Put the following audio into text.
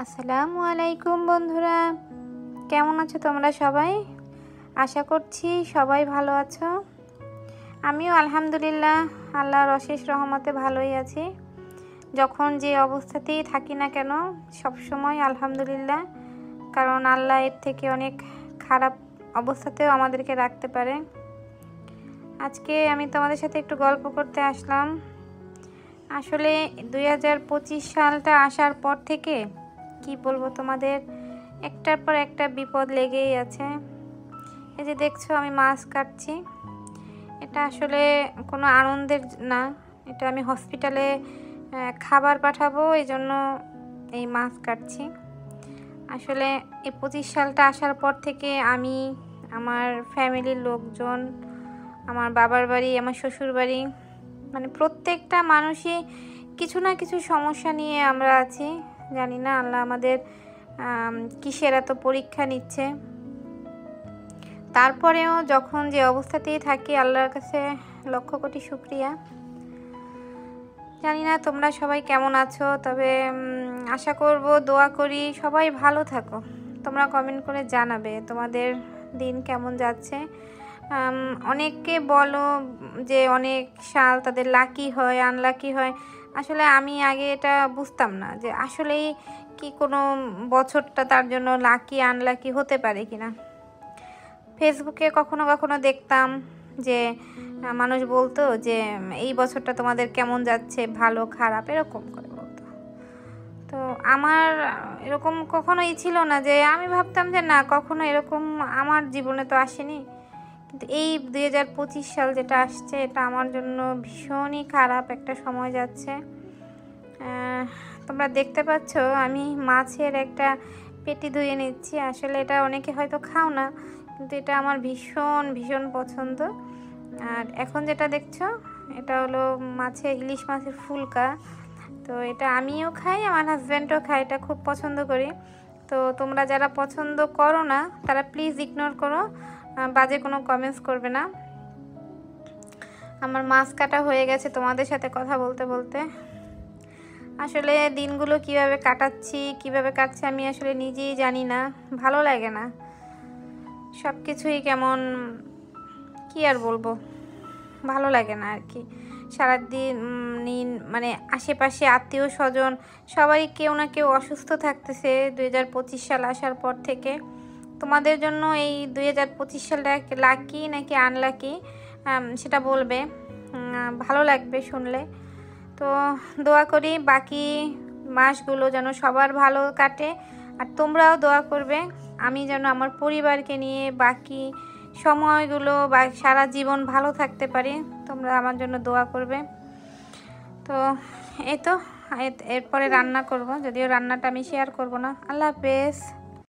আসসালামু আলাইকুম বন্ধুরা, কেমন আছো তোমরা সবাই? আশা করছি সবাই ভালো আছো। আমিও আলহামদুলিল্লাহ আল্লাহর অশেষ রহমতে ভালোই আছি। যখন যে অবস্থাতেই থাকি না কেন সবসময় আলহামদুলিল্লাহ, কারণ আল্লাহ এর থেকে অনেক খারাপ অবস্থাতেও আমাদেরকে রাখতে পারে। আজকে আমি তোমাদের সাথে একটু গল্প করতে আসলাম। আসলে 2025 সালটা আসার পর থেকে কি বলবো তোমাদের, একটার পর একটা বিপদ লেগেই আছে। এই যে দেখছো আমি মাছ কাটছি, এটা আসলে কোনো আনন্দের না, এটা আমি হসপিটালে খাবার পাঠাবো, এই জন্য এই মাছ কাটছি। আসলে এই 25 সালটা আসার পর থেকে আমি, আমার ফ্যামিলির লোকজন, আমার বাবার বাড়ি, আমার শ্বশুর বাড়ি, মানে প্রত্যেকটা মানুষই কিছু না কিছু সমস্যা নিয়ে আমরা আছি। জানি না আল্লাহ আমাদের কিসের এত পরীক্ষা নিচ্ছে। তারপরেও যখন যে অবস্থাতেই থাকি আল্লাহর কাছে লক্ষ কোটি শুকরিয়া। জানি না তোমরা সবাই কেমন আছো, তবে আশা করব, দোয়া করি সবাই ভালো থাকো। তোমরা কমেন্ট করে জানাবে তোমাদের দিন কেমন যাচ্ছে। অনেককে বলো যে অনেক সাল তাদের লাকি হয়, আনলাকি হয়। আসলে আমি আগে এটা বুঝতাম না যে আসলেই কি কোনো বছরটা তার জন্য লাকি আনলাকি হতে পারে কিনা। ফেসবুকে কখনো কখনো দেখতাম যে মানুষ বলতো যে এই বছরটা তোমাদের কেমন যাচ্ছে, ভালো খারাপ এরকম করে বলতো। তো আমার এরকম কখনোই ছিল না, যে আমি ভাবতাম যে না, কখনো এরকম আমার জীবনে তো আসেনি। কিন্তু এই 2025 সাল যেটা আসছে, এটা আমার জন্য ভীষণই খারাপ একটা সময় যাচ্ছে। তোমরা দেখতে পাচ্ছ আমি মাছের একটা পেটি ধুয়ে নিচ্ছি। আসলে এটা অনেকে হয়তো খাও না, কিন্তু এটা আমার ভীষণ ভীষণ পছন্দ। আর এখন যেটা দেখছো এটা হলো ইলিশ মাছের ফুলকা। তো এটা আমিও খাই, আমার হাজব্যান্ডও খায়, এটা খুব পছন্দ করি। তো তোমরা যারা পছন্দ করো না তারা প্লিজ ইগনোর করো, বাজে কোনো কমেন্টস করবে না। আমার মাছ কাটা হয়ে গেছে তোমাদের সাথে কথা বলতে বলতে। আসলে দিনগুলো কিভাবে কাটছি আমি আসলে নিজেই জানি না, ভালো লাগে না। সব কিছুই কেমন, কি আর বলবো, ভালো লাগে না আর কি। সারাদিন মানে আশেপাশে আত্মীয় স্বজন সবারই কেউ না কেউ অসুস্থ থাকতেছে 2025 সাল আসার পর থেকে। তোমাদের জন্য এই 2025 সালটা লাকি নাকি আনলাকি সেটা বলবে, ভালো লাগবে শুনলে। তো দোয়া করি বাকি মাসগুলো যেন সবার ভালো কাটে, আর তোমরাও দোয়া করবে আমি যেন আমার পরিবারকে নিয়ে বাকি সময়গুলো বা সারা জীবন ভালো থাকতে পারি। তোমরা আমার জন্য দোয়া করবে। তো এই তো এরপরে রান্না করব, যদিও রান্নাটা আমি শেয়ার করব না। আল্লাহ হাফেজ।